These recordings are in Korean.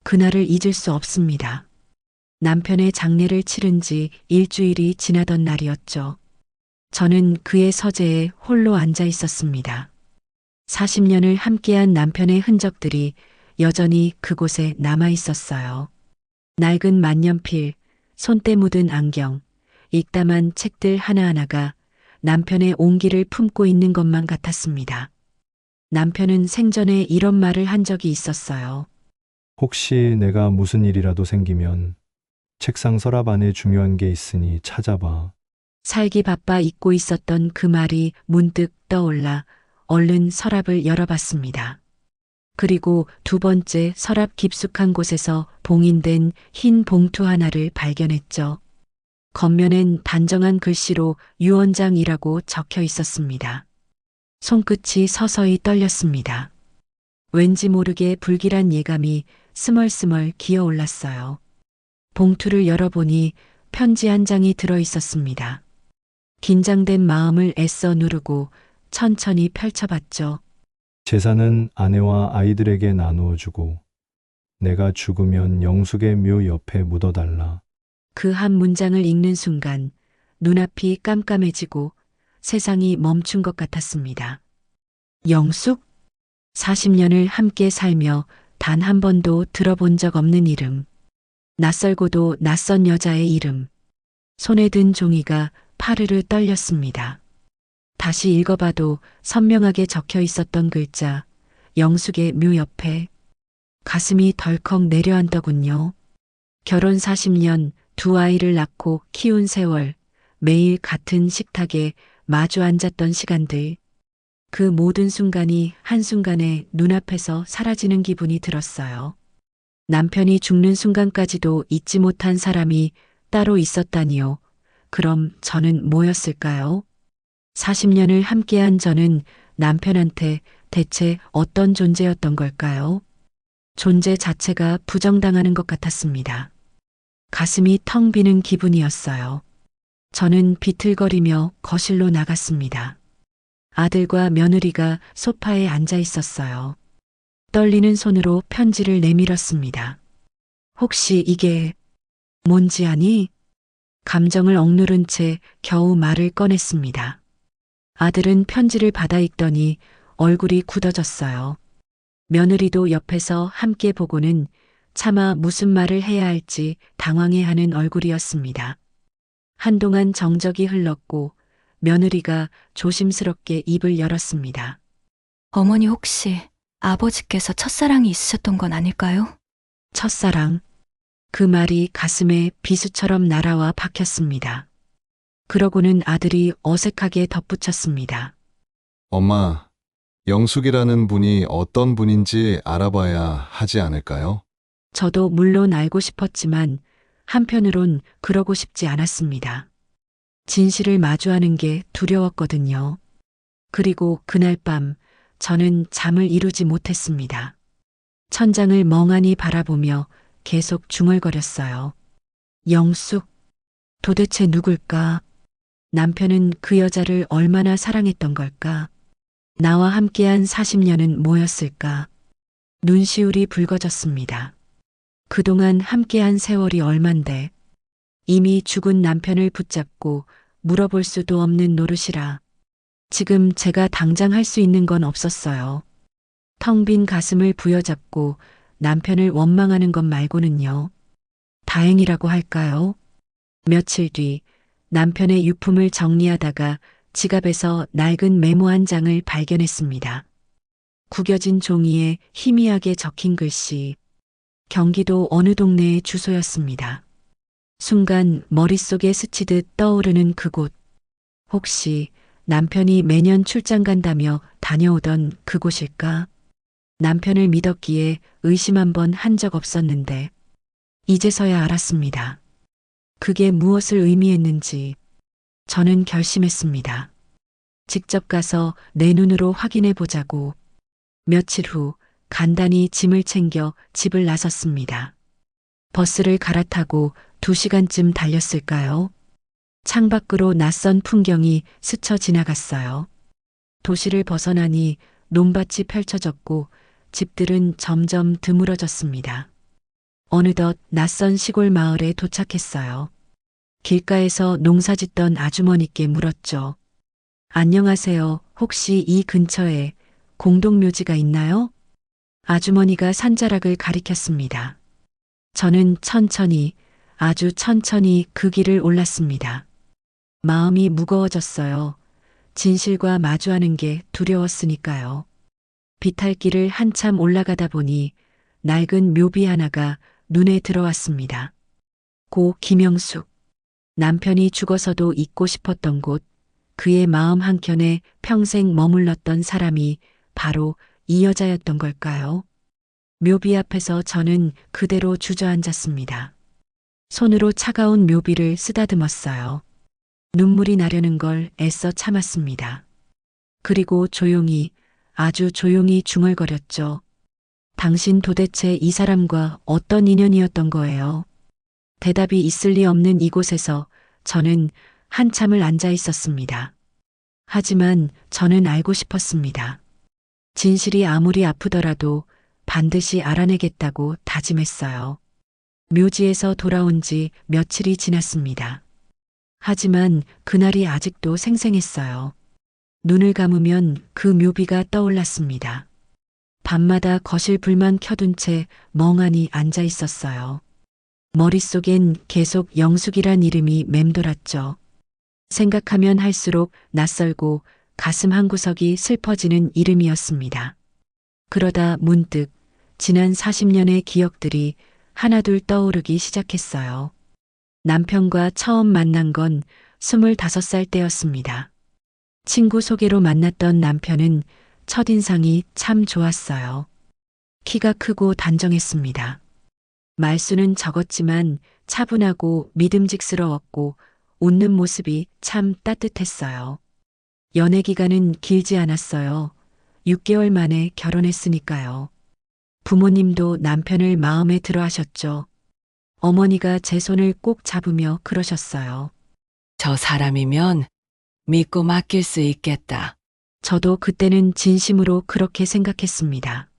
그날을 잊을 수 없습니다. 남편의 장례를 치른 지 일주일이 지나던 날이었죠. 저는 그의 서재에 홀로 앉아 있었습니다. 40년을 함께한 남편의 흔적들이 여전히 그곳에 남아 있었어요. 낡은 만년필, 손때 묻은 안경, 읽다만 책들 하나하나가 남편의 온기를 품고 있는 것만 같았습니다. 남편은 생전에 이런 말을 한 적이 있었어요. 혹시 내가 무슨 일이라도 생기면 책상 서랍 안에 중요한 게 있으니 찾아봐. 살기 바빠 잊고 있었던 그 말이 문득 떠올라 얼른 서랍을 열어봤습니다. 그리고 두 번째 서랍 깊숙한 곳에서 봉인된 흰 봉투 하나를 발견했죠. 겉면엔 단정한 글씨로 유언장이라고 적혀 있었습니다. 손끝이 서서히 떨렸습니다. 왠지 모르게 불길한 예감이 스멀스멀 기어올랐어요. 봉투를 열어보니 편지 한 장이 들어 있었습니다. 긴장된 마음을 애써 누르고 천천히 펼쳐봤죠. 재산은 아내와 아이들에게 나누어 주고 내가 죽으면 영숙의 묘 옆에 묻어달라. 그 한 문장을 읽는 순간 눈앞이 깜깜해지고 세상이 멈춘 것 같았습니다. 영숙? 40년을 함께 살며 단 한 번도 들어본 적 없는 이름. 낯설고도 낯선 여자의 이름. 손에 든 종이가 파르르 떨렸습니다. 다시 읽어봐도 선명하게 적혀 있었던 글자, 영숙의 묘 옆에. 가슴이 덜컥 내려앉더군요. 결혼 40년, 두 아이를 낳고 키운 세월, 매일 같은 식탁에 마주 앉았던 시간들. 그 모든 순간이 한순간에 눈앞에서 사라지는 기분이 들었어요. 남편이 죽는 순간까지도 잊지 못한 사람이 따로 있었다니요. 그럼 저는 뭐였을까요? 40년을 함께한 저는 남편한테 대체 어떤 존재였던 걸까요? 존재 자체가 부정당하는 것 같았습니다. 가슴이 텅 비는 기분이었어요. 저는 비틀거리며 거실로 나갔습니다. 아들과 며느리가 소파에 앉아 있었어요. 떨리는 손으로 편지를 내밀었습니다. 혹시 이게 뭔지 아니? 감정을 억누른 채 겨우 말을 꺼냈습니다. 아들은 편지를 받아 읽더니 얼굴이 굳어졌어요. 며느리도 옆에서 함께 보고는 차마 무슨 말을 해야 할지 당황해하는 얼굴이었습니다. 한동안 정적이 흘렀고 며느리가 조심스럽게 입을 열었습니다. 어머니 혹시 아버지께서 첫사랑이 있으셨던 건 아닐까요? 첫사랑. 그 말이 가슴에 비수처럼 날아와 박혔습니다. 그러고는 아들이 어색하게 덧붙였습니다. 엄마, 영숙이라는 분이 어떤 분인지 알아봐야 하지 않을까요? 저도 물론 알고 싶었지만 한편으론 그러고 싶지 않았습니다. 진실을 마주하는 게 두려웠거든요. 그리고 그날 밤 저는 잠을 이루지 못했습니다. 천장을 멍하니 바라보며 계속 중얼거렸어요. 영숙, 도대체 누굴까? 남편은 그 여자를 얼마나 사랑했던 걸까? 나와 함께한 40년은 뭐였을까? 눈시울이 붉어졌습니다. 그동안 함께한 세월이 얼만데 이미 죽은 남편을 붙잡고 물어볼 수도 없는 노릇이라 지금 제가 당장 할 수 있는 건 없었어요. 텅 빈 가슴을 부여잡고 남편을 원망하는 것 말고는요. 다행이라고 할까요? 며칠 뒤 남편의 유품을 정리하다가 지갑에서 낡은 메모 한 장을 발견했습니다. 구겨진 종이에 희미하게 적힌 글씨. 경기도 어느 동네의 주소였습니다. 순간 머릿속에 스치듯 떠오르는 그곳. 혹시 남편이 매년 출장 간다며 다녀오던 그곳일까? 남편을 믿었기에 의심 한 번 한 적 없었는데 이제서야 알았습니다. 그게 무엇을 의미했는지 저는 결심했습니다. 직접 가서 내 눈으로 확인해 보자고. 며칠 후 간단히 짐을 챙겨 집을 나섰습니다. 버스를 갈아타고 2시간쯤 달렸을까요? 창밖으로 낯선 풍경이 스쳐 지나갔어요. 도시를 벗어나니 논밭이 펼쳐졌고 집들은 점점 드물어졌습니다. 어느덧 낯선 시골 마을에 도착했어요. 길가에서 농사짓던 아주머니께 물었죠. 안녕하세요. 혹시 이 근처에 공동묘지가 있나요? 아주머니가 산자락을 가리켰습니다. 저는 천천히, 아주 천천히 그 길을 올랐습니다. 마음이 무거워졌어요. 진실과 마주하는 게 두려웠으니까요. 비탈길을 한참 올라가다 보니 낡은 묘비 하나가 눈에 들어왔습니다. 고 김영숙. 남편이 죽어서도 잊고 싶었던 곳, 그의 마음 한켠에 평생 머물렀던 사람이 바로 이 여자였던 걸까요? 묘비 앞에서 저는 그대로 주저앉았습니다. 손으로 차가운 묘비를 쓰다듬었어요. 눈물이 나려는 걸 애써 참았습니다. 그리고 조용히, 아주 조용히 중얼거렸죠. 당신 도대체 이 사람과 어떤 인연이었던 거예요? 대답이 있을 리 없는 이곳에서 저는 한참을 앉아 있었습니다. 하지만 저는 알고 싶었습니다. 진실이 아무리 아프더라도 반드시 알아내겠다고 다짐했어요. 묘지에서 돌아온 지 며칠이 지났습니다. 하지만 그날이 아직도 생생했어요. 눈을 감으면 그 묘비가 떠올랐습니다. 밤마다 거실 불만 켜둔 채 멍하니 앉아 있었어요. 머릿속엔 계속 영숙이란 이름이 맴돌았죠. 생각하면 할수록 낯설고 가슴 한구석이 슬퍼지는 이름이었습니다. 그러다 문득 지난 40년의 기억들이 하나둘 떠오르기 시작했어요. 남편과 처음 만난 건 25살 때였습니다. 친구 소개로 만났던 남편은 첫인상이 참 좋았어요. 키가 크고 단정했습니다. 말수는 적었지만 차분하고 믿음직스러웠고 웃는 모습이 참 따뜻했어요. 연애 기간은 길지 않았어요. 6개월 만에 결혼했으니까요. 부모님도 남편을 마음에 들어 하셨죠. 어머니가 제 손을 꼭 잡으며 그러셨어요. 저 사람이면 믿고 맡길 수 있겠다. 저도 그때는 진심으로 그렇게 생각했습니다.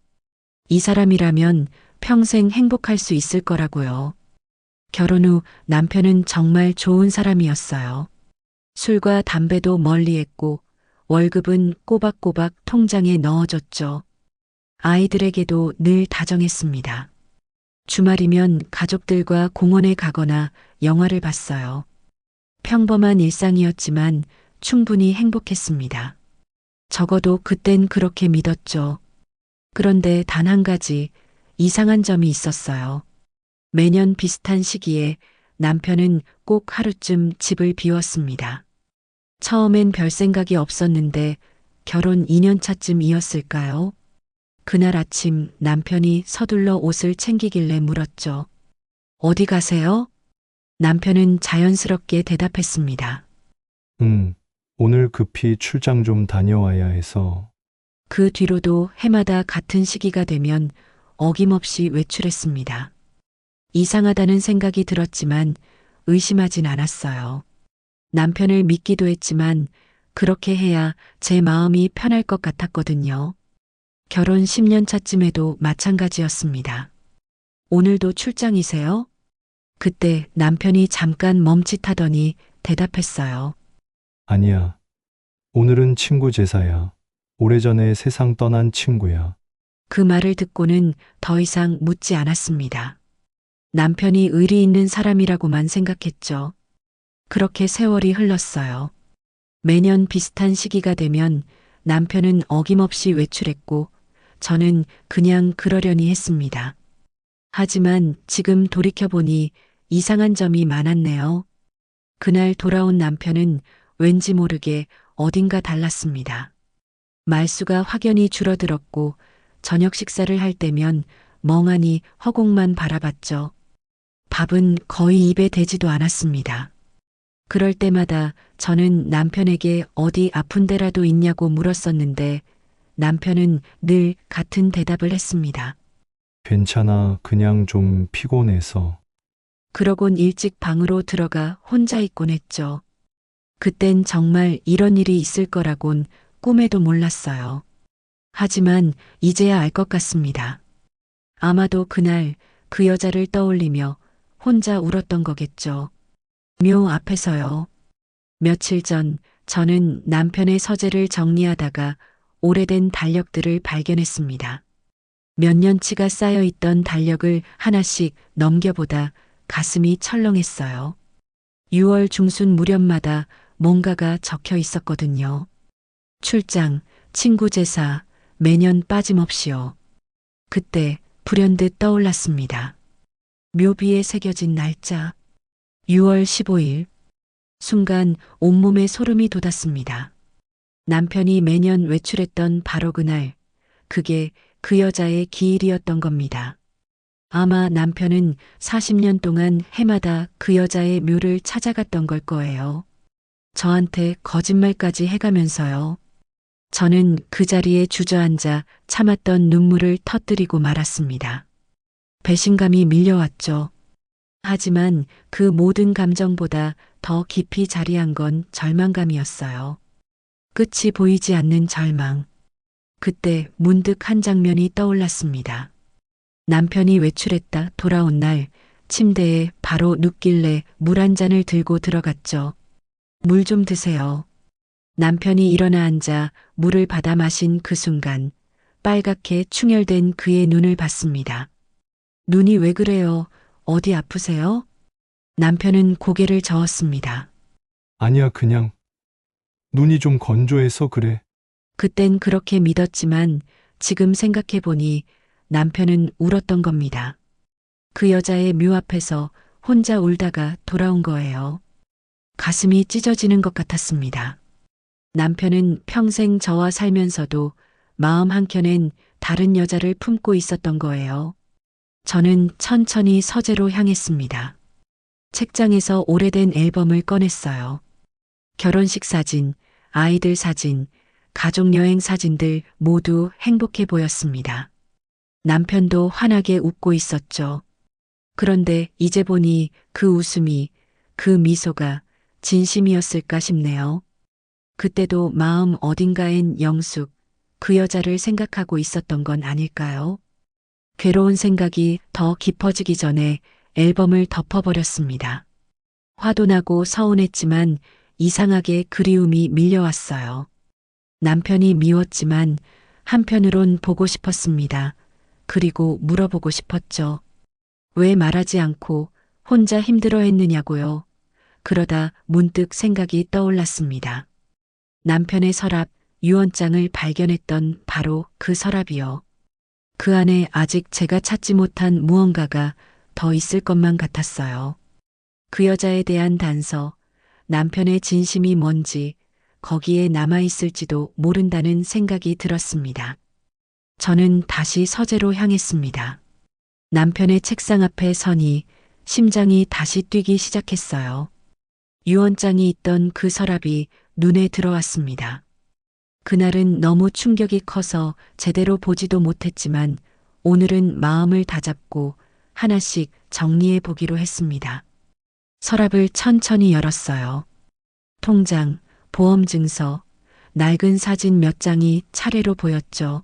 이 사람이라면 평생 행복할 수 있을 거라고요. 결혼 후 남편은 정말 좋은 사람이었어요. 술과 담배도 멀리했고 월급은 꼬박꼬박 통장에 넣어줬죠. 아이들에게도 늘 다정했습니다. 주말이면 가족들과 공원에 가거나 영화를 봤어요. 평범한 일상이었지만 충분히 행복했습니다. 적어도 그땐 그렇게 믿었죠. 그런데 단 한 가지 이상한 점이 있었어요. 매년 비슷한 시기에 남편은 꼭 하루쯤 집을 비웠습니다. 처음엔 별 생각이 없었는데 결혼 2년 차쯤이었을까요? 그날 아침 남편이 서둘러 옷을 챙기길래 물었죠. 어디 가세요? 남편은 자연스럽게 대답했습니다. 오늘 급히 출장 좀 다녀와야 해서. 그 뒤로도 해마다 같은 시기가 되면 어김없이 외출했습니다. 이상하다는 생각이 들었지만 의심하진 않았어요. 남편을 믿기도 했지만 그렇게 해야 제 마음이 편할 것 같았거든요. 결혼 10년 차쯤에도 마찬가지였습니다. 오늘도 출장이세요? 그때 남편이 잠깐 멈칫하더니 대답했어요. 아니야. 오늘은 친구 제사야. 오래전에 세상 떠난 친구야. 그 말을 듣고는 더 이상 묻지 않았습니다. 남편이 의리 있는 사람이라고만 생각했죠. 그렇게 세월이 흘렀어요. 매년 비슷한 시기가 되면 남편은 어김없이 외출했고 저는 그냥 그러려니 했습니다. 하지만 지금 돌이켜보니 이상한 점이 많았네요. 그날 돌아온 남편은 왠지 모르게 어딘가 달랐습니다. 말수가 확연히 줄어들었고 저녁 식사를 할 때면 멍하니 허공만 바라봤죠. 밥은 거의 입에 대지도 않았습니다. 그럴 때마다 저는 남편에게 어디 아픈 데라도 있냐고 물었었는데 남편은 늘 같은 대답을 했습니다. 괜찮아. 그냥 좀 피곤해서. 그러곤 일찍 방으로 들어가 혼자 있곤 했죠. 그땐 정말 이런 일이 있을 거라곤 꿈에도 몰랐어요. 하지만 이제야 알 것 같습니다. 아마도 그날 그 여자를 떠올리며 혼자 울었던 거겠죠. 묘 앞에서요. 며칠 전 저는 남편의 서재를 정리하다가 오래된 달력들을 발견했습니다. 몇 년치가 쌓여 있던 달력을 하나씩 넘겨보다 가슴이 철렁했어요. 6월 중순 무렵마다 뭔가가 적혀 있었거든요. 출장, 친구 제사, 매년 빠짐없이요. 그때 불현듯 떠올랐습니다. 묘비에 새겨진 날짜. 6월 15일. 순간 온몸에 소름이 돋았습니다. 남편이 매년 외출했던 바로 그날, 그게 그 여자의 기일이었던 겁니다. 아마 남편은 40년 동안 해마다 그 여자의 묘를 찾아갔던 걸 거예요. 저한테 거짓말까지 해가면서요. 저는 그 자리에 주저앉아 참았던 눈물을 터뜨리고 말았습니다. 배신감이 밀려왔죠. 하지만 그 모든 감정보다 더 깊이 자리한 건 절망감이었어요. 끝이 보이지 않는 절망. 그때 문득 한 장면이 떠올랐습니다. 남편이 외출했다 돌아온 날 침대에 바로 눕길래 물 한 잔을 들고 들어갔죠. 물 좀 드세요. 남편이 일어나 앉아 물을 받아 마신 그 순간 빨갛게 충혈된 그의 눈을 봤습니다. 눈이 왜 그래요? 어디 아프세요? 남편은 고개를 저었습니다. 아니야, 그냥 눈이 좀 건조해서 그래. 그땐 그렇게 믿었지만 지금 생각해보니 남편은 울었던 겁니다. 그 여자의 묘 앞에서 혼자 울다가 돌아온 거예요. 가슴이 찢어지는 것 같았습니다. 남편은 평생 저와 살면서도 마음 한켠엔 다른 여자를 품고 있었던 거예요. 저는 천천히 서재로 향했습니다. 책장에서 오래된 앨범을 꺼냈어요. 결혼식 사진, 아이들 사진, 가족여행 사진들 모두 행복해 보였습니다. 남편도 환하게 웃고 있었죠. 그런데 이제 보니 그 웃음이, 그 미소가 진심이었을까 싶네요. 그때도 마음 어딘가엔 영숙, 그 여자를 생각하고 있었던 건 아닐까요? 괴로운 생각이 더 깊어지기 전에 앨범을 덮어버렸습니다. 화도 나고 서운했지만 이상하게 그리움이 밀려왔어요. 남편이 미웠지만 한편으론 보고 싶었습니다. 그리고 물어보고 싶었죠. 왜 말하지 않고 혼자 힘들어 했느냐고요. 그러다 문득 생각이 떠올랐습니다. 남편의 서랍, 유언장을 발견했던 바로 그 서랍이요. 그 안에 아직 제가 찾지 못한 무언가가 더 있을 것만 같았어요. 그 여자에 대한 단서, 남편의 진심이 뭔지, 거기에 남아있을지도 모른다는 생각이 들었습니다. 저는 다시 서재로 향했습니다. 남편의 책상 앞에 서니 심장이 다시 뛰기 시작했어요. 유언장이 있던 그 서랍이 눈에 들어왔습니다. 그날은 너무 충격이 커서 제대로 보지도 못했지만 오늘은 마음을 다잡고 하나씩 정리해 보기로 했습니다. 서랍을 천천히 열었어요. 통장, 보험증서, 낡은 사진 몇 장이 차례로 보였죠.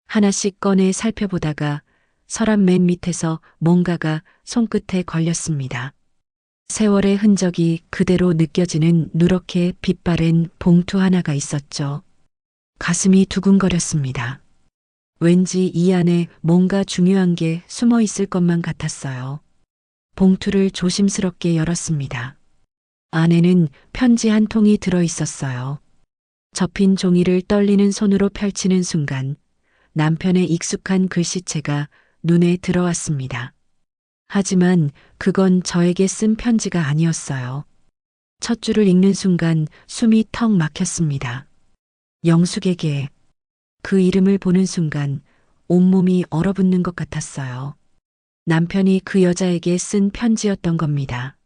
하나씩 꺼내 살펴보다가 서랍 맨 밑에서 뭔가가 손끝에 걸렸습니다. 세월의 흔적이 그대로 느껴지는 누렇게 빛바랜 봉투 하나가 있었죠. 가슴이 두근거렸습니다. 왠지 이 안에 뭔가 중요한 게 숨어 있을 것만 같았어요. 봉투를 조심스럽게 열었습니다. 안에는 편지 한 통이 들어 있었어요. 접힌 종이를 떨리는 손으로 펼치는 순간 남편의 익숙한 글씨체가 눈에 들어왔습니다. 하지만 그건 저에게 쓴 편지가 아니었어요. 첫 줄을 읽는 순간 숨이 턱 막혔습니다. 영숙에게. 그 이름을 보는 순간 온몸이 얼어붙는 것 같았어요. 남편이 그 여자에게 쓴 편지였던 겁니다.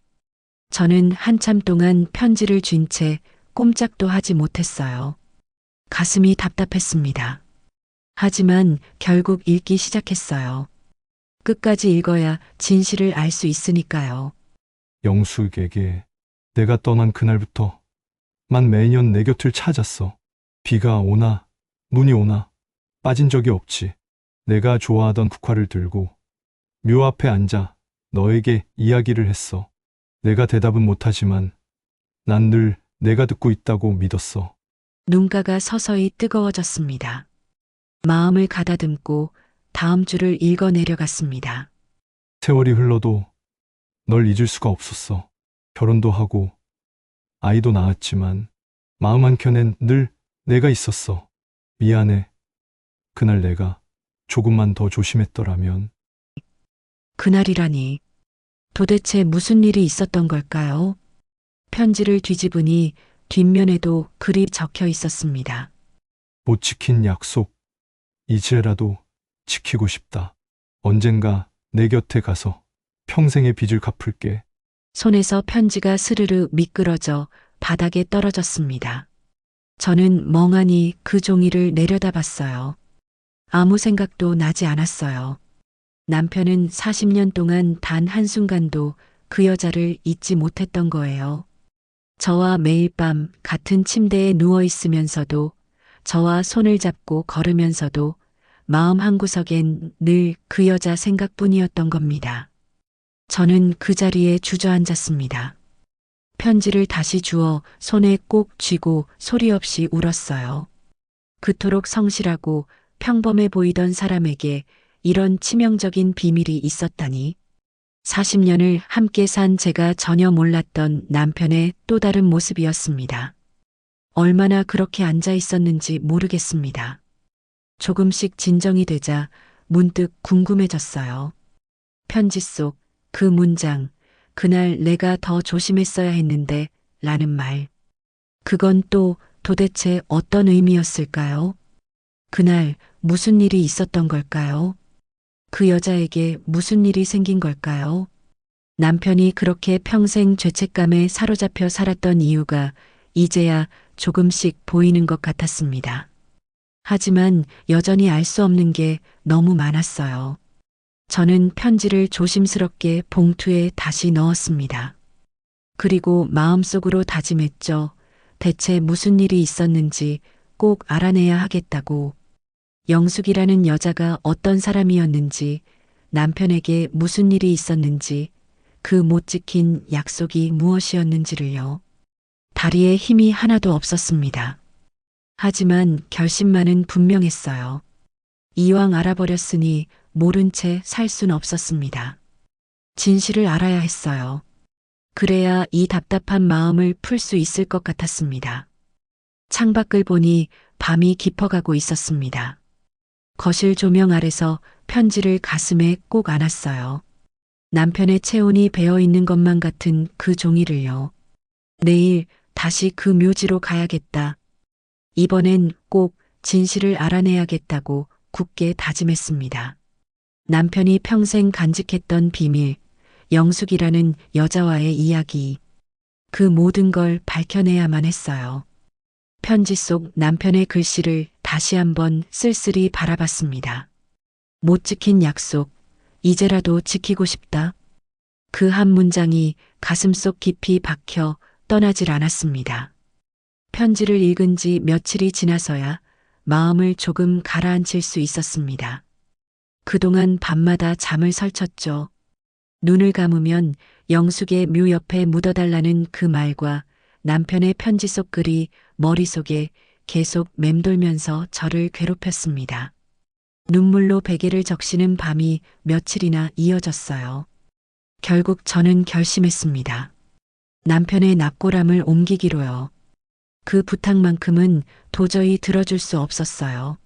저는 한참 동안 편지를 쥔 채 꼼짝도 하지 못했어요. 가슴이 답답했습니다. 하지만 결국 읽기 시작했어요. 끝까지 읽어야 진실을 알 수 있으니까요. 영숙에게 내가 떠난 그날부터 만 매년 내 곁을 찾았어. 비가 오나 눈이 오나 빠진 적이 없지. 내가 좋아하던 국화를 들고 묘 앞에 앉아 너에게 이야기를 했어. 내가 대답은 못하지만 난 늘 내가 듣고 있다고 믿었어. 눈가가 서서히 뜨거워졌습니다. 마음을 가다듬고 다음 줄을 읽어 내려갔습니다. 세월이 흘러도 널 잊을 수가 없었어. 결혼도 하고 아이도 낳았지만 마음 한켠엔 늘 내가 있었어. 미안해. 그날 내가 조금만 더 조심했더라면. 그날이라니. 도대체 무슨 일이 있었던 걸까요? 편지를 뒤집으니 뒷면에도 글이 적혀 있었습니다. 못 지킨 약속, 이제라도 지키고 싶다. 언젠가 내 곁에 가서 평생의 빚을 갚을게. 손에서 편지가 스르르 미끄러져 바닥에 떨어졌습니다. 저는 멍하니 그 종이를 내려다봤어요. 아무 생각도 나지 않았어요. 남편은 40년 동안 단 한순간도 그 여자를 잊지 못했던 거예요. 저와 매일 밤 같은 침대에 누워 있으면서도, 저와 손을 잡고 걸으면서도 마음 한구석엔 늘 그 여자 생각뿐이었던 겁니다. 저는 그 자리에 주저앉았습니다. 편지를 다시 주워 손에 꼭 쥐고 소리 없이 울었어요. 그토록 성실하고 평범해 보이던 사람에게 이런 치명적인 비밀이 있었다니. 40년을 함께 산 제가 전혀 몰랐던 남편의 또 다른 모습이었습니다. 얼마나 그렇게 앉아 있었는지 모르겠습니다. 조금씩 진정이 되자 문득 궁금해졌어요. 편지 속 그 문장, 그날 내가 더 조심했어야 했는데 라는 말. 그건 또 도대체 어떤 의미였을까요? 그날 무슨 일이 있었던 걸까요? 그 여자에게 무슨 일이 생긴 걸까요? 남편이 그렇게 평생 죄책감에 사로잡혀 살았던 이유가 이제야 조금씩 보이는 것 같았습니다. 하지만 여전히 알 수 없는 게 너무 많았어요. 저는 편지를 조심스럽게 봉투에 다시 넣었습니다. 그리고 마음속으로 다짐했죠. 대체 무슨 일이 있었는지 꼭 알아내야 하겠다고. 영숙이라는 여자가 어떤 사람이었는지, 남편에게 무슨 일이 있었는지, 그 못 지킨 약속이 무엇이었는지를요. 다리에 힘이 하나도 없었습니다. 하지만 결심만은 분명했어요. 이왕 알아버렸으니 모른 채 살 순 없었습니다. 진실을 알아야 했어요. 그래야 이 답답한 마음을 풀 수 있을 것 같았습니다. 창밖을 보니 밤이 깊어가고 있었습니다. 거실 조명 아래서 편지를 가슴에 꼭 안았어요. 남편의 체온이 배어 있는 것만 같은 그 종이를요. 내일 다시 그 묘지로 가야겠다. 이번엔 꼭 진실을 알아내야겠다고 굳게 다짐했습니다. 남편이 평생 간직했던 비밀, 영숙이라는 여자와의 이야기, 그 모든 걸 밝혀내야만 했어요. 편지 속 남편의 글씨를 다시 한번 쓸쓸히 바라봤습니다. 못 지킨 약속, 이제라도 지키고 싶다. 그 한 문장이 가슴속 깊이 박혀 떠나질 않았습니다. 편지를 읽은 지 며칠이 지나서야 마음을 조금 가라앉힐 수 있었습니다. 그동안 밤마다 잠을 설쳤죠. 눈을 감으면 영숙의 묘 옆에 묻어달라는 그 말과 남편의 편지 속 글이 머릿속에 계속 맴돌면서 저를 괴롭혔습니다. 눈물로 베개를 적시는 밤이 며칠이나 이어졌어요. 결국 저는 결심했습니다. 남편의 납골함을 옮기기로요. 그 부탁만큼은 도저히 들어줄 수 없었어요.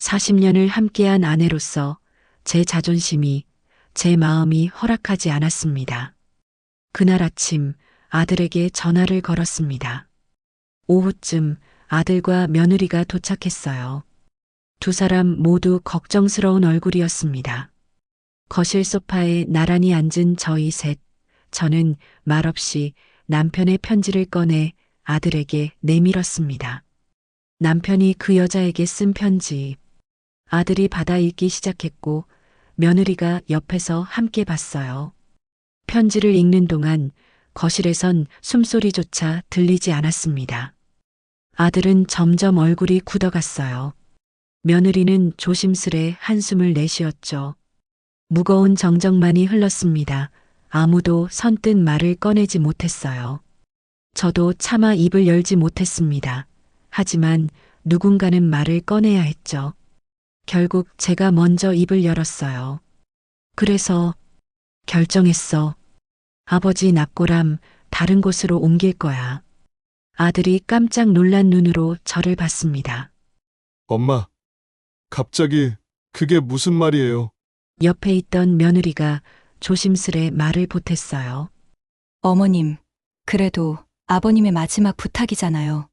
40년을 함께한 아내로서 제 자존심이, 제 마음이 허락하지 않았습니다. 그날 아침 아들에게 전화를 걸었습니다. 오후쯤 아들과 며느리가 도착했어요. 두 사람 모두 걱정스러운 얼굴이었습니다. 거실 소파에 나란히 앉은 저희 셋, 저는 말없이 남편의 편지를 꺼내 아들에게 내밀었습니다. 남편이 그 여자에게 쓴 편지. 아들이 받아 읽기 시작했고 며느리가 옆에서 함께 봤어요. 편지를 읽는 동안 거실에선 숨소리조차 들리지 않았습니다. 아들은 점점 얼굴이 굳어갔어요. 며느리는 조심스레 한숨을 내쉬었죠. 무거운 정적만이 흘렀습니다. 아무도 선뜻 말을 꺼내지 못했어요. 저도 차마 입을 열지 못했습니다. 하지만 누군가는 말을 꺼내야 했죠. 결국 제가 먼저 입을 열었어요. 그래서 결정했어. 아버지 납골함 다른 곳으로 옮길 거야. 아들이 깜짝 놀란 눈으로 저를 봤습니다. 엄마, 갑자기 그게 무슨 말이에요? 옆에 있던 며느리가 조심스레 말을 보탰어요. 어머님, 그래도 아버님의 마지막 부탁이잖아요.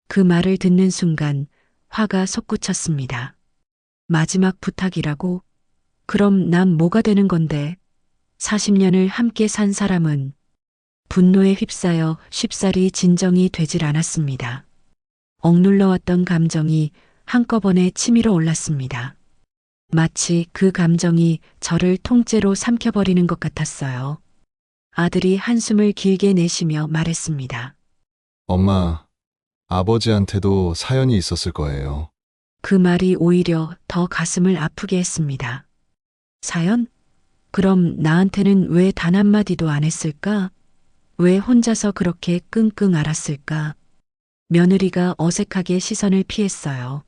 그 말을 듣는 순간 화가 솟구쳤습니다. 마지막 부탁이라고? 그럼 난 뭐가 되는 건데? 40년을 함께 산 사람은 분노에 휩싸여 쉽사리 진정이 되질 않았습니다. 억눌러왔던 감정이 한꺼번에 치밀어 올랐습니다. 마치 그 감정이 저를 통째로 삼켜버리는 것 같았어요. 아들이 한숨을 길게 내쉬며 말했습니다. 엄마, 아버지한테도 사연이 있었을 거예요. 그 말이 오히려 더 가슴을 아프게 했습니다. 사연? 그럼 나한테는 왜 단 한마디도 안 했을까? 왜 혼자서 그렇게 끙끙 앓았을까? 며느리가 어색하게 시선을 피했어요.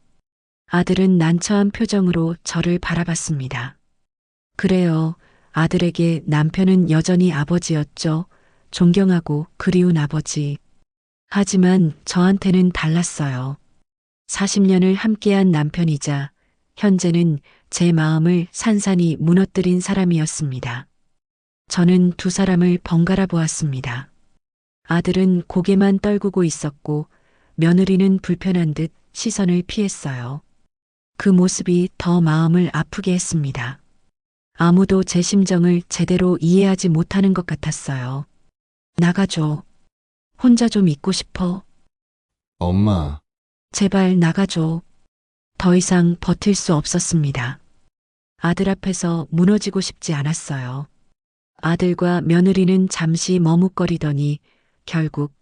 아들은 난처한 표정으로 저를 바라봤습니다. 그래요. 아들에게 남편은 여전히 아버지였죠. 존경하고 그리운 아버지. 하지만 저한테는 달랐어요. 40년을 함께한 남편이자 현재는 제 마음을 산산이 무너뜨린 사람이었습니다. 저는 두 사람을 번갈아 보았습니다. 아들은 고개만 떨구고 있었고 며느리는 불편한 듯 시선을 피했어요. 그 모습이 더 마음을 아프게 했습니다. 아무도 제 심정을 제대로 이해하지 못하는 것 같았어요. 나가줘. 혼자 좀 있고 싶어. 엄마, 제발 나가줘. 더 이상 버틸 수 없었습니다. 아들 앞에서 무너지고 싶지 않았어요. 아들과 며느리는 잠시 머뭇거리더니 결국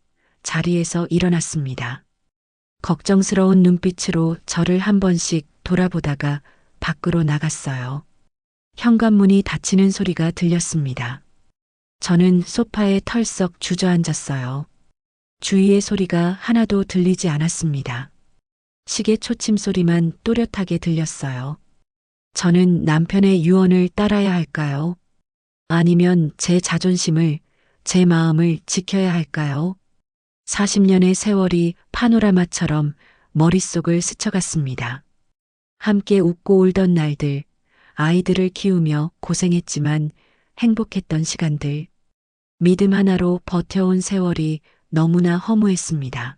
자리에서 일어났습니다. 걱정스러운 눈빛으로 저를 한 번씩 돌아보다가 밖으로 나갔어요. 현관문이 닫히는 소리가 들렸습니다. 저는 소파에 털썩 주저앉았어요. 주위의 소리가 하나도 들리지 않았습니다. 시계 초침 소리만 또렷하게 들렸어요. 저는 남편의 유언을 따라야 할까요? 아니면 제 자존심을, 제 마음을 지켜야 할까요? 40년의 세월이 파노라마처럼 머릿속을 스쳐갔습니다. 함께 웃고 울던 날들, 아이들을 키우며 고생했지만 행복했던 시간들, 믿음 하나로 버텨온 세월이 너무나 허무했습니다.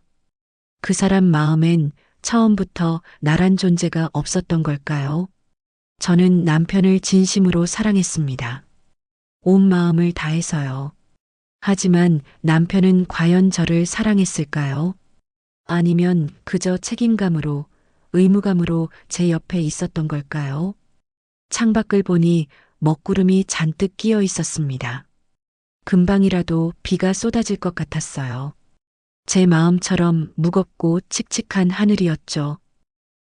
그 사람 마음엔 처음부터 나란 존재가 없었던 걸까요? 저는 남편을 진심으로 사랑했습니다. 온 마음을 다해서요. 하지만 남편은 과연 저를 사랑했을까요? 아니면 그저 책임감으로, 의무감으로 제 옆에 있었던 걸까요? 창밖을 보니 먹구름이 잔뜩 끼어 있었습니다. 금방이라도 비가 쏟아질 것 같았어요. 제 마음처럼 무겁고 칙칙한 하늘이었죠.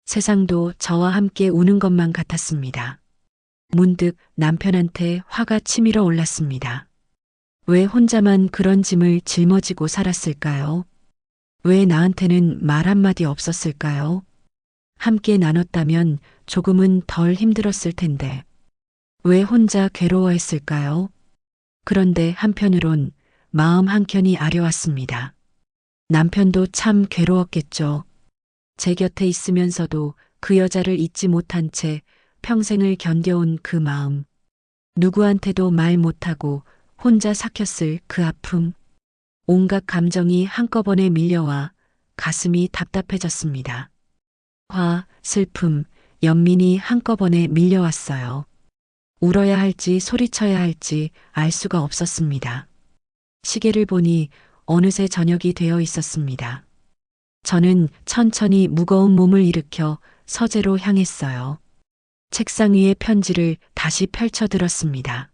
세상도 저와 함께 우는 것만 같았습니다. 문득 남편한테 화가 치밀어 올랐습니다. 왜 혼자만 그런 짐을 짊어지고 살았을까요? 왜 나한테는 말 한마디 없었을까요? 함께 나눴다면 조금은 덜 힘들었을 텐데. 왜 혼자 괴로워했을까요? 그런데 한편으론 마음 한켠이 아려왔습니다. 남편도 참 괴로웠겠죠. 제 곁에 있으면서도 그 여자를 잊지 못한 채 평생을 견뎌온 그 마음. 누구한테도 말 못하고 혼자 삭혔을 그 아픔. 온갖 감정이 한꺼번에 밀려와 가슴이 답답해졌습니다. 화, 슬픔, 연민이 한꺼번에 밀려왔어요. 울어야 할지 소리쳐야 할지 알 수가 없었습니다. 시계를 보니 어느새 저녁이 되어 있었습니다. 저는 천천히 무거운 몸을 일으켜 서재로 향했어요. 책상 위의 편지를 다시 펼쳐들었습니다.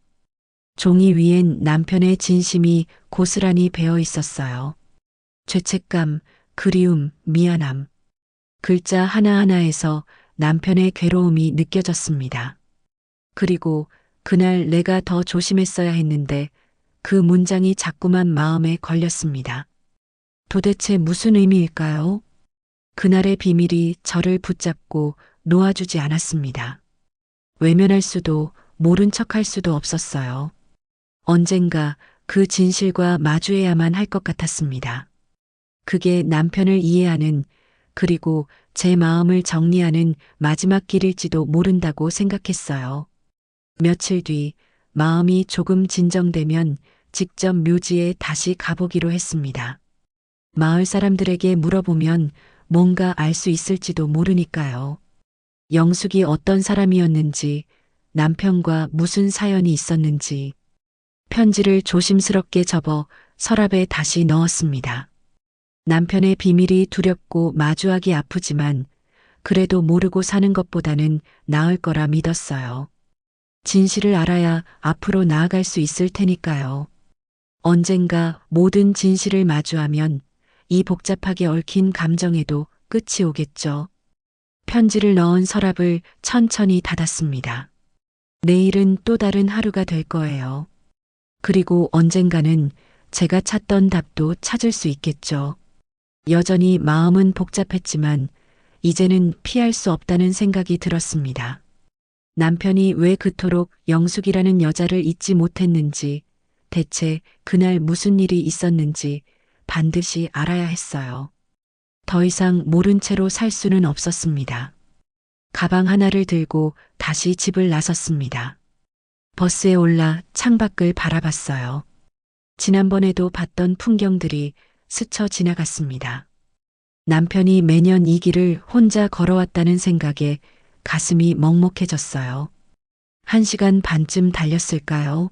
종이 위엔 남편의 진심이 고스란히 배어 있었어요. 죄책감, 그리움, 미안함. 글자 하나하나에서 남편의 괴로움이 느껴졌습니다. 그리고 그날 내가 더 조심했어야 했는데 그 문장이 자꾸만 마음에 걸렸습니다. 도대체 무슨 의미일까요? 그날의 비밀이 저를 붙잡고 놓아주지 않았습니다. 외면할 수도 모른 척할 수도 없었어요. 언젠가 그 진실과 마주해야만 할 것 같았습니다. 그게 남편을 이해하는, 그리고 제 마음을 정리하는 마지막 길일지도 모른다고 생각했어요. 며칠 뒤 마음이 조금 진정되면 직접 묘지에 다시 가보기로 했습니다. 마을 사람들에게 물어보면 뭔가 알 수 있을지도 모르니까요. 영숙이 어떤 사람이었는지, 남편과 무슨 사연이 있었는지, 편지를 조심스럽게 접어 서랍에 다시 넣었습니다. 남편의 비밀이 두렵고 마주하기 아프지만 그래도 모르고 사는 것보다는 나을 거라 믿었어요. 진실을 알아야 앞으로 나아갈 수 있을 테니까요. 언젠가 모든 진실을 마주하면 이 복잡하게 얽힌 감정에도 끝이 오겠죠. 편지를 넣은 서랍을 천천히 닫았습니다. 내일은 또 다른 하루가 될 거예요. 그리고 언젠가는 제가 찾던 답도 찾을 수 있겠죠. 여전히 마음은 복잡했지만 이제는 피할 수 없다는 생각이 들었습니다. 남편이 왜 그토록 영숙이라는 여자를 잊지 못했는지, 대체 그날 무슨 일이 있었는지 반드시 알아야 했어요. 더 이상 모른 채로 살 수는 없었습니다. 가방 하나를 들고 다시 집을 나섰습니다. 버스에 올라 창밖을 바라봤어요. 지난번에도 봤던 풍경들이 스쳐 지나갔습니다. 남편이 매년 이 길을 혼자 걸어왔다는 생각에 가슴이 먹먹해졌어요. 1시간 반쯤 달렸을까요?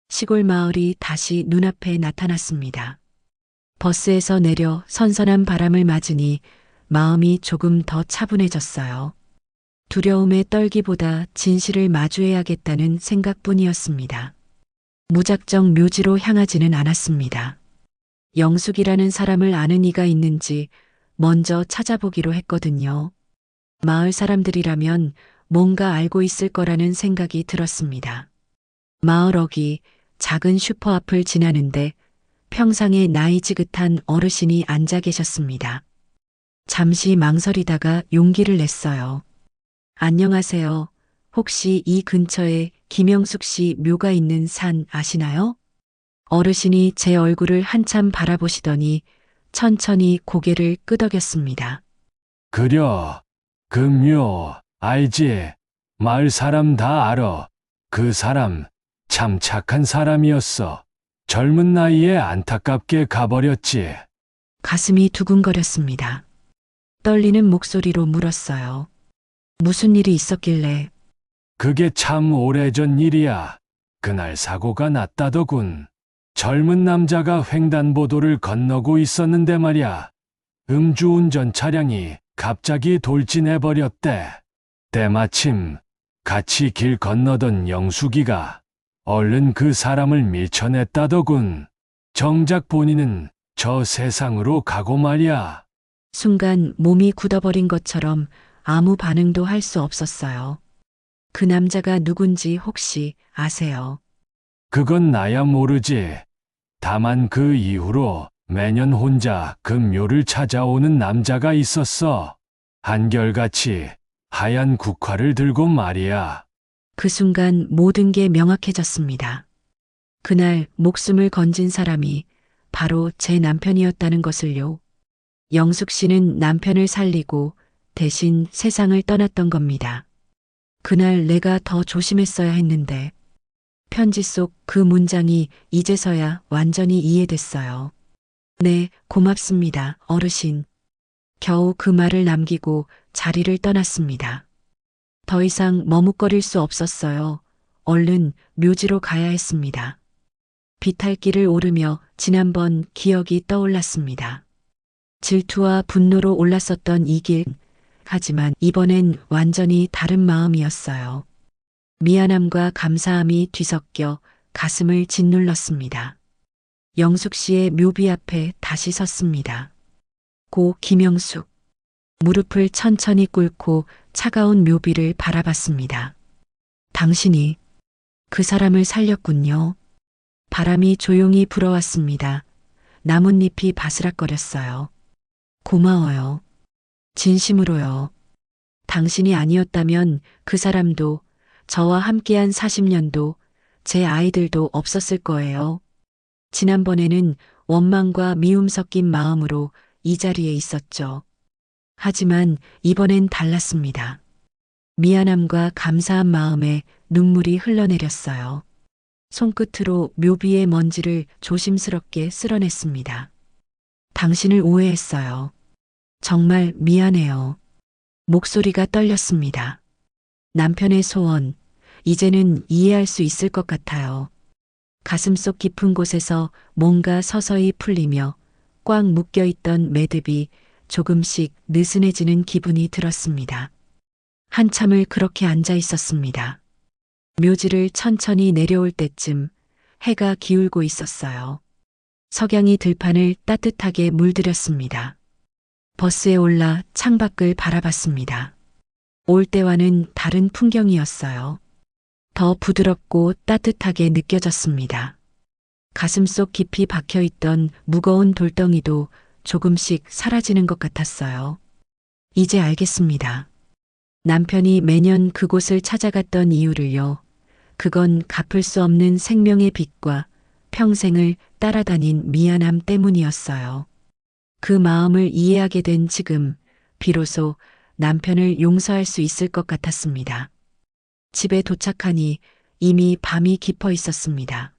시골 마을이 다시 눈앞에 나타났습니다. 버스에서 내려 선선한 바람을 맞으니 마음이 조금 더 차분해졌어요. 두려움에 떨기보다 진실을 마주해야겠다는 생각뿐이었습니다. 무작정 묘지로 향하지는 않았습니다. 영숙이라는 사람을 아는 이가 있는지 먼저 찾아보기로 했거든요. 마을 사람들이라면 뭔가 알고 있을 거라는 생각이 들었습니다. 마을 어귀 작은 슈퍼 앞을 지나는데 평상에 나이 지긋한 어르신이 앉아 계셨습니다. 잠시 망설이다가 용기를 냈어요. 안녕하세요. 혹시 이 근처에 김영숙 씨 묘가 있는 산 아시나요? 어르신이 제 얼굴을 한참 바라보시더니 천천히 고개를 끄덕였습니다. 그려, 그 묘, 알지. 마을 사람 다 알아. 그 사람 참 착한 사람이었어. 젊은 나이에 안타깝게 가버렸지. 가슴이 두근거렸습니다. 떨리는 목소리로 물었어요. 무슨 일이 있었길래? 그게 참 오래전 일이야. 그날 사고가 났다더군. 젊은 남자가 횡단보도를 건너고 있었는데 말이야. 음주운전 차량이 갑자기 돌진해버렸대. 때마침 같이 길 건너던 영숙이가 얼른 그 사람을 밀쳐냈다더군. 정작 본인은 저 세상으로 가고 말이야. 순간 몸이 굳어버린 것처럼 아무 반응도 할 수 없었어요. 그 남자가 누군지 혹시 아세요? 그건 나야 모르지. 다만 그 이후로 매년 혼자 그 묘를 찾아오는 남자가 있었어. 한결같이 하얀 국화를 들고 말이야. 그 순간 모든 게 명확해졌습니다. 그날 목숨을 건진 사람이 바로 제 남편이었다는 것을요. 영숙 씨는 남편을 살리고 대신 세상을 떠났던 겁니다. 그날 내가 더 조심했어야 했는데 편지 속 그 문장이 이제서야 완전히 이해됐어요. 네, 고맙습니다, 어르신. 겨우 그 말을 남기고 자리를 떠났습니다. 더 이상 머뭇거릴 수 없었어요. 얼른 묘지로 가야 했습니다. 비탈길을 오르며 지난번 기억이 떠올랐습니다. 질투와 분노로 올랐었던 이 길, 하지만 이번엔 완전히 다른 마음이었어요. 미안함과 감사함이 뒤섞여 가슴을 짓눌렀습니다. 영숙 씨의 묘비 앞에 다시 섰습니다. 고 김영숙. 무릎을 천천히 꿇고 차가운 묘비를 바라봤습니다. 당신이 그 사람을 살렸군요. 바람이 조용히 불어왔습니다. 나뭇잎이 바스락거렸어요. 고마워요. 진심으로요. 당신이 아니었다면 그 사람도, 저와 함께한 40년도, 제 아이들도 없었을 거예요. 지난번에는 원망과 미움 섞인 마음으로 이 자리에 있었죠. 하지만 이번엔 달랐습니다. 미안함과 감사한 마음에 눈물이 흘러내렸어요. 손끝으로 묘비의 먼지를 조심스럽게 쓸어냈습니다. 당신을 오해했어요. 정말 미안해요. 목소리가 떨렸습니다. 남편의 소원, 이제는 이해할 수 있을 것 같아요. 가슴속 깊은 곳에서 뭔가 서서히 풀리며 꽉 묶여있던 매듭이 조금씩 느슨해지는 기분이 들었습니다. 한참을 그렇게 앉아 있었습니다. 묘지를 천천히 내려올 때쯤 해가 기울고 있었어요. 석양이 들판을 따뜻하게 물들였습니다. 버스에 올라 창밖을 바라봤습니다. 올 때와는 다른 풍경이었어요. 더 부드럽고 따뜻하게 느껴졌습니다. 가슴속 깊이 박혀있던 무거운 돌덩이도 조금씩 사라지는 것 같았어요. 이제 알겠습니다. 남편이 매년 그곳을 찾아갔던 이유를요. 그건 갚을 수 없는 생명의 빚과 평생을 따라다닌 미안함 때문이었어요. 그 마음을 이해하게 된 지금 비로소 남편을 용서할 수 있을 것 같았습니다. 집에 도착하니 이미 밤이 깊어 있었습니다.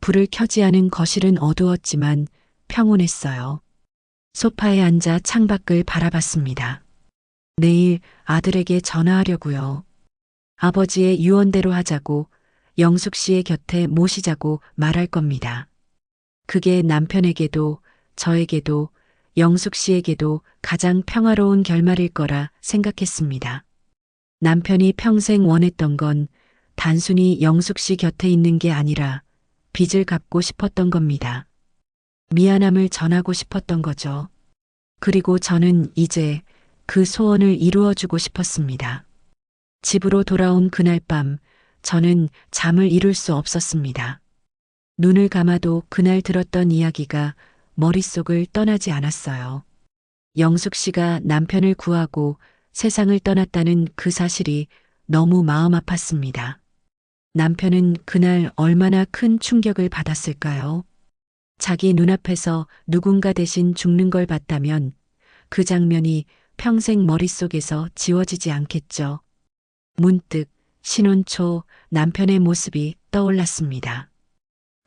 불을 켜지 않은 거실은 어두웠지만 평온했어요. 소파에 앉아 창밖을 바라봤습니다. 내일 아들에게 전화하려고요. 아버지의 유언대로 하자고, 영숙 씨의 곁에 모시자고 말할 겁니다. 그게 남편에게도 저에게도 영숙 씨에게도 가장 평화로운 결말일 거라 생각했습니다. 남편이 평생 원했던 건 단순히 영숙 씨 곁에 있는 게 아니라 빚을 갚고 싶었던 겁니다. 미안함을 전하고 싶었던 거죠. 그리고 저는 이제 그 소원을 이루어주고 싶었습니다. 집으로 돌아온 그날 밤 저는 잠을 이룰 수 없었습니다. 눈을 감아도 그날 들었던 이야기가 머릿속을 떠나지 않았어요. 영숙 씨가 남편을 구하고 세상을 떠났다는 그 사실이 너무 마음 아팠습니다. 남편은 그날 얼마나 큰 충격을 받았을까요? 자기 눈앞에서 누군가 대신 죽는 걸 봤다면 그 장면이 평생 머릿속에서 지워지지 않겠죠. 문득 신혼 초 남편의 모습이 떠올랐습니다.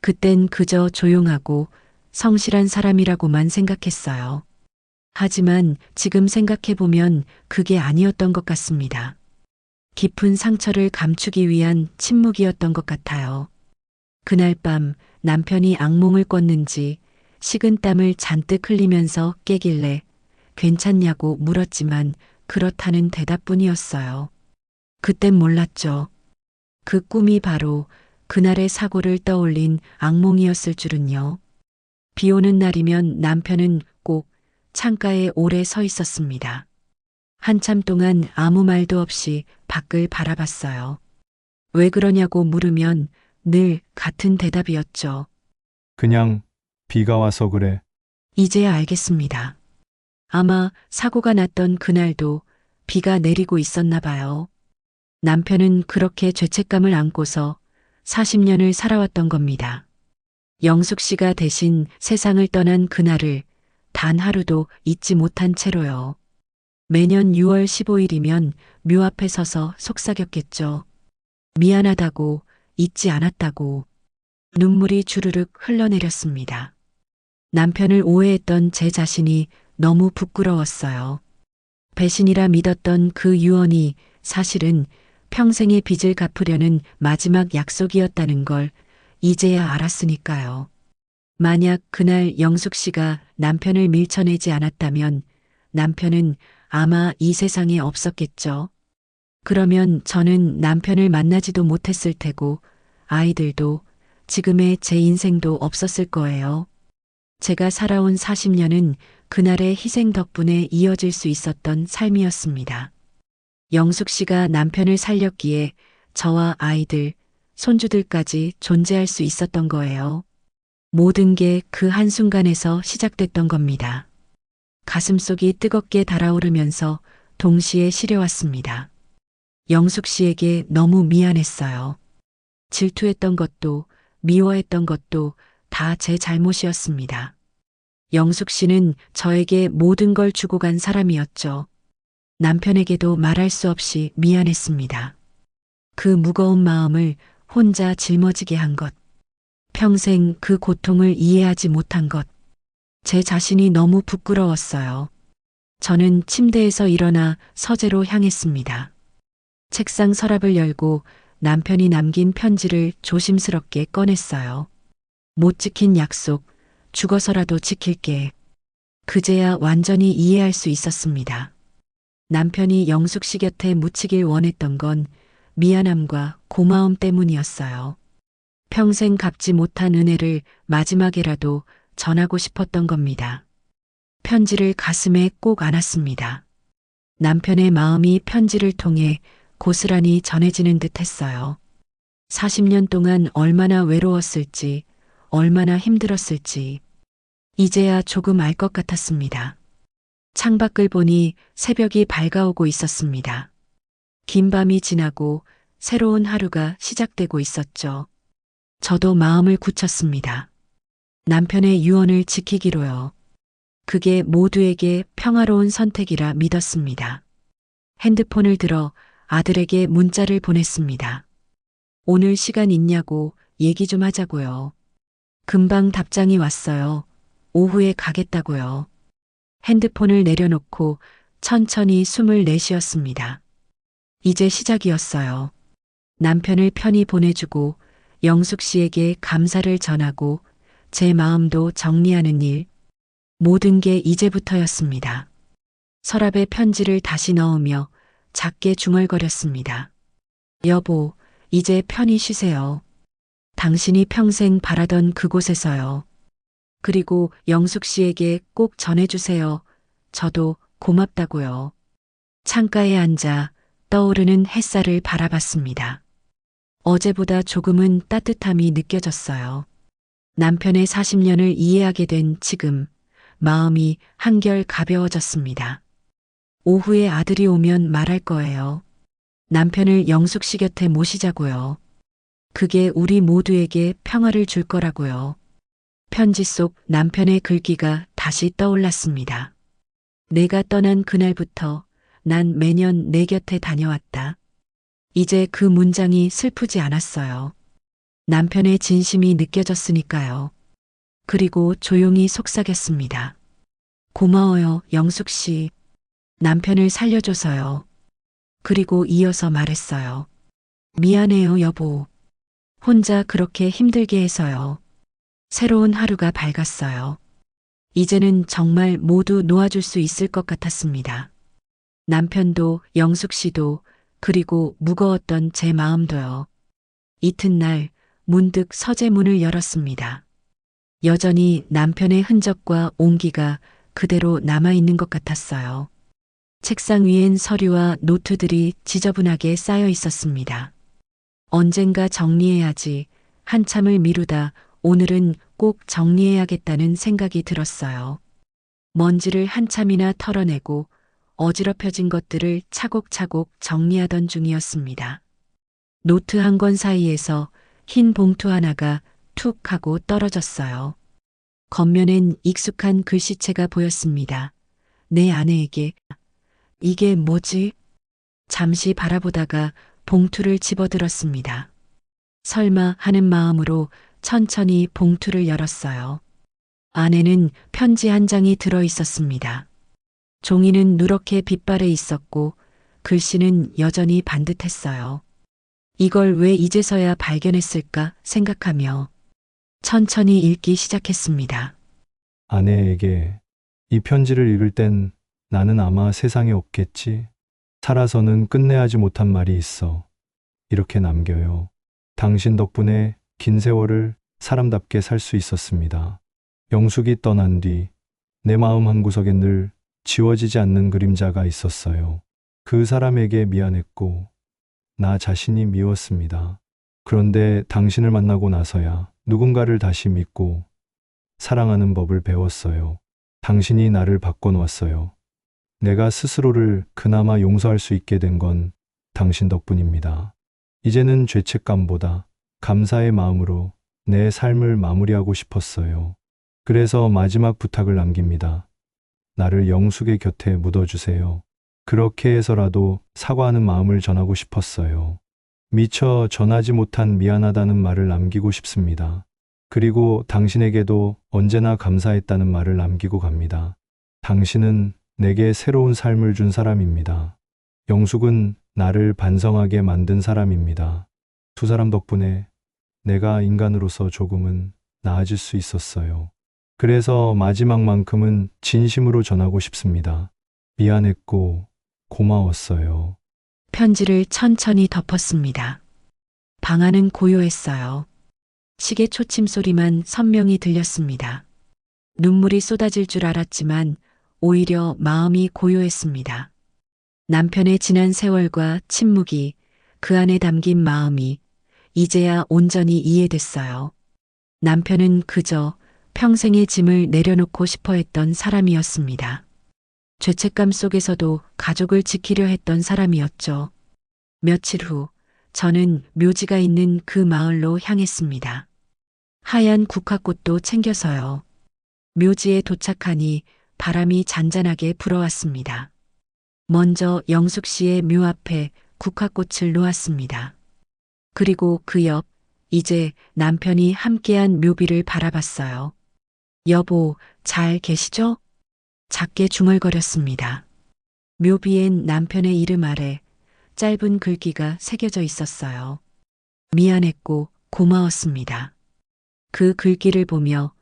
그땐 그저 조용하고 성실한 사람이라고만 생각했어요. 하지만 지금 생각해보면 그게 아니었던 것 같습니다. 깊은 상처를 감추기 위한 침묵이었던 것 같아요. 그날 밤 남편이 악몽을 꿨는지 식은땀을 잔뜩 흘리면서 깨길래 괜찮냐고 물었지만 그렇다는 대답뿐이었어요. 그땐 몰랐죠. 그 꿈이 바로 그날의 사고를 떠올린 악몽이었을 줄은요. 비 오는 날이면 남편은 꼭 창가에 오래 서 있었습니다. 한참 동안 아무 말도 없이 밖을 바라봤어요. 왜 그러냐고 물으면 늘 같은 대답이었죠. 그냥 비가 와서 그래. 이제야 알겠습니다. 아마 사고가 났던 그날도 비가 내리고 있었나 봐요. 남편은 그렇게 죄책감을 안고서 40년을 살아왔던 겁니다. 영숙 씨가 대신 세상을 떠난 그날을 단 하루도 잊지 못한 채로요. 매년 6월 15일이면 묘 앞에 서서 속삭였겠죠. 미안하다고, 잊지 않았다고. 눈물이 주르륵 흘러내렸습니다. 남편을 오해했던 제 자신이 너무 부끄러웠어요. 배신이라 믿었던 그 유언이 사실은 평생의 빚을 갚으려는 마지막 약속이었다는 걸 이제야 알았으니까요. 만약 그날 영숙 씨가 남편을 밀쳐내지 않았다면 남편은 아마 이 세상에 없었겠죠. 그러면 저는 남편을 만나지도 못했을 테고 아이들도 지금의 제 인생도 없었을 거예요. 제가 살아온 40년은 그날의 희생 덕분에 이어질 수 있었던 삶이었습니다. 영숙 씨가 남편을 살렸기에 저와 아이들, 손주들까지 존재할 수 있었던 거예요. 모든 게 그 한순간에서 시작됐던 겁니다. 가슴속이 뜨겁게 달아오르면서 동시에 시려왔습니다. 영숙 씨에게 너무 미안했어요. 질투했던 것도 미워했던 것도 다 제 잘못이었습니다. 영숙 씨는 저에게 모든 걸 주고 간 사람이었죠. 남편에게도 말할 수 없이 미안했습니다. 그 무거운 마음을 혼자 짊어지게 한 것. 평생 그 고통을 이해하지 못한 것. 제 자신이 너무 부끄러웠어요. 저는 침대에서 일어나 서재로 향했습니다. 책상 서랍을 열고 남편이 남긴 편지를 조심스럽게 꺼냈어요. 못 지킨 약속, 죽어서라도 지킬게. 그제야 완전히 이해할 수 있었습니다. 남편이 영숙 씨 곁에 묻히길 원했던 건 미안함과 고마움 때문이었어요. 평생 갚지 못한 은혜를 마지막에라도 전하고 싶었던 겁니다. 편지를 가슴에 꼭 안았습니다. 남편의 마음이 편지를 통해 고스란히 전해지는 듯 했어요. 40년 동안 얼마나 외로웠을지, 얼마나 힘들었을지, 이제야 조금 알 것 같았습니다. 창밖을 보니 새벽이 밝아오고 있었습니다. 긴 밤이 지나고 새로운 하루가 시작되고 있었죠. 저도 마음을 굳혔습니다. 남편의 유언을 지키기로요. 그게 모두에게 평화로운 선택이라 믿었습니다. 핸드폰을 들어 아들에게 문자를 보냈습니다. 오늘 시간 있냐고 얘기 좀 하자고요. 금방 답장이 왔어요. 오후에 가겠다고요. 핸드폰을 내려놓고 천천히 숨을 내쉬었습니다. 이제 시작이었어요. 남편을 편히 보내주고 영숙 씨에게 감사를 전하고 제 마음도 정리하는 일. 모든 게 이제부터였습니다. 서랍에 편지를 다시 넣으며 작게 중얼거렸습니다. 여보, 이제 편히 쉬세요. 당신이 평생 바라던 그곳에서요. 그리고 영숙 씨에게 꼭 전해주세요. 저도 고맙다고요. 창가에 앉아 떠오르는 햇살을 바라봤습니다. 어제보다 조금은 따뜻함이 느껴졌어요. 남편의 40년을 이해하게 된 지금 마음이 한결 가벼워졌습니다. 오후에 아들이 오면 말할 거예요. 남편을 영숙 씨 곁에 모시자고요. 그게 우리 모두에게 평화를 줄 거라고요. 편지 속 남편의 글귀가 다시 떠올랐습니다. 내가 떠난 그날부터 난 매년 내 곁에 다녀왔다. 이제 그 문장이 슬프지 않았어요. 남편의 진심이 느껴졌으니까요. 그리고 조용히 속삭였습니다. 고마워요, 영숙 씨. 남편을 살려줘서요. 그리고 이어서 말했어요. 미안해요, 여보. 혼자 그렇게 힘들게 해서요. 새로운 하루가 밝았어요. 이제는 정말 모두 놓아줄 수 있을 것 같았습니다. 남편도 영숙 씨도 그리고 무거웠던 제 마음도요. 이튿날 문득 서재 문을 열었습니다. 여전히 남편의 흔적과 온기가 그대로 남아있는 것 같았어요. 책상 위엔 서류와 노트들이 지저분하게 쌓여 있었습니다. 언젠가 정리해야지 한참을 미루다 오늘은 꼭 정리해야겠다는 생각이 들었어요. 먼지를 한참이나 털어내고 어지럽혀진 것들을 차곡차곡 정리하던 중이었습니다. 노트 한 권 사이에서 흰 봉투 하나가 툭 하고 떨어졌어요. 겉면엔 익숙한 글씨체가 보였습니다. 내 아내에게. 이게 뭐지? 잠시 바라보다가 봉투를 집어들었습니다. 설마 하는 마음으로 천천히 봉투를 열었어요. 안에는 편지 한 장이 들어 있었습니다. 종이는 누렇게 빛발해 있었고 글씨는 여전히 반듯했어요. 이걸 왜 이제서야 발견했을까 생각하며 천천히 읽기 시작했습니다. 아내에게 이 편지를 읽을 땐 나는 아마 세상에 없겠지. 살아서는 끝내야지 못한 말이 있어. 이렇게 남겨요. 당신 덕분에 긴 세월을 사람답게 살 수 있었습니다. 영숙이 떠난 뒤 내 마음 한구석에 늘 지워지지 않는 그림자가 있었어요. 그 사람에게 미안했고 나 자신이 미웠습니다. 그런데 당신을 만나고 나서야 누군가를 다시 믿고 사랑하는 법을 배웠어요. 당신이 나를 바꿔놓았어요. 내가 스스로를 그나마 용서할 수 있게 된 건 당신 덕분입니다. 이제는 죄책감보다 감사의 마음으로 내 삶을 마무리하고 싶었어요. 그래서 마지막 부탁을 남깁니다. 나를 영숙의 곁에 묻어주세요. 그렇게 해서라도 사과하는 마음을 전하고 싶었어요. 미처 전하지 못한 미안하다는 말을 남기고 싶습니다. 그리고 당신에게도 언제나 감사했다는 말을 남기고 갑니다. 당신은 내게 새로운 삶을 준 사람입니다. 영숙은 나를 반성하게 만든 사람입니다. 두 사람 덕분에 내가 인간으로서 조금은 나아질 수 있었어요. 그래서 마지막만큼은 진심으로 전하고 싶습니다. 미안했고 고마웠어요. 편지를 천천히 덮었습니다. 방 안은 고요했어요. 시계 초침 소리만 선명히 들렸습니다. 눈물이 쏟아질 줄 알았지만 오히려 마음이 고요했습니다. 남편의 지난 세월과 침묵이, 그 안에 담긴 마음이 이제야 온전히 이해됐어요. 남편은 그저 평생의 짐을 내려놓고 싶어 했던 사람이었습니다. 죄책감 속에서도 가족을 지키려 했던 사람이었죠. 며칠 후 저는 묘지가 있는 그 마을로 향했습니다. 하얀 국화꽃도 챙겨서요. 묘지에 도착하니 바람이 잔잔하게 불어왔습니다. 먼저 영숙 씨의 묘 앞에 국화꽃을 놓았습니다. 그리고 그 옆, 이제 남편이 함께한 묘비를 바라봤어요. 여보, 잘 계시죠? 작게 중얼거렸습니다. 묘비엔 남편의 이름 아래 짧은 글귀가 새겨져 있었어요. 미안했고 고마웠습니다. 그 글귀를 보며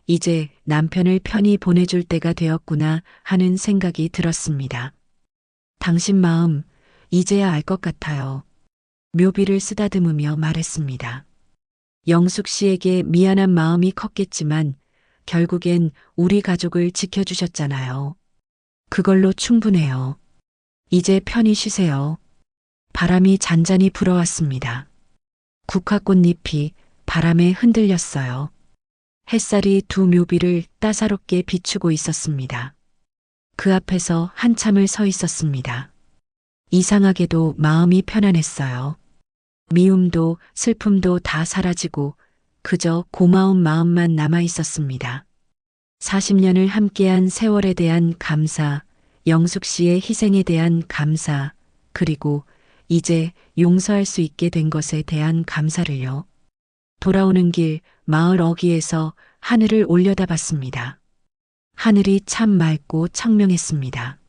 이제 남편을 편히 보내줄 때가 되었구나 하는 생각이 들었습니다. 당신 마음 이제야 알 것 같아요. 묘비를 쓰다듬으며 말했습니다. 영숙 씨에게 미안한 마음이 컸겠지만 결국엔 우리 가족을 지켜주셨잖아요. 그걸로 충분해요. 이제 편히 쉬세요. 바람이 잔잔히 불어왔습니다. 국화꽃잎이 바람에 흔들렸어요. 햇살이 두 묘비를 따사롭게 비추고 있었습니다. 그 앞에서 한참을 서 있었습니다. 이상하게도 마음이 편안했어요. 미움도 슬픔도 다 사라지고 그저 고마운 마음만 남아 있었습니다. 40년을 함께한 세월에 대한 감사, 영숙 씨의 희생에 대한 감사, 그리고 이제 용서할 수 있게 된 것에 대한 감사를요. 돌아오는 길 마을 어귀에서 하늘을 올려다봤습니다. 하늘이 참 맑고 청명했습니다.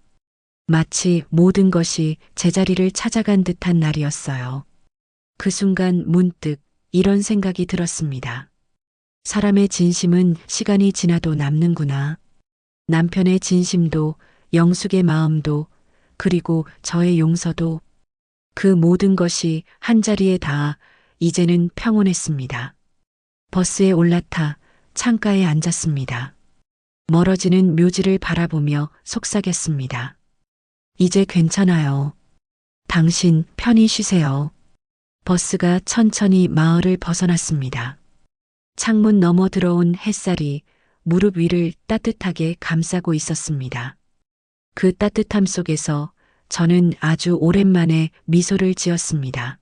마치 모든 것이 제자리를 찾아간 듯한 날이었어요. 그 순간 문득 이런 생각이 들었습니다. 사람의 진심은 시간이 지나도 남는구나. 남편의 진심도, 영숙의 마음도, 그리고 저의 용서도, 그 모든 것이 한자리에 닿아 이제는 평온했습니다. 버스에 올라타 창가에 앉았습니다. 멀어지는 묘지를 바라보며 속삭였습니다. 이제 괜찮아요. 당신 편히 쉬세요. 버스가 천천히 마을을 벗어났습니다. 창문 너머 들어온 햇살이 무릎 위를 따뜻하게 감싸고 있었습니다. 그 따뜻함 속에서 저는 아주 오랜만에 미소를 지었습니다.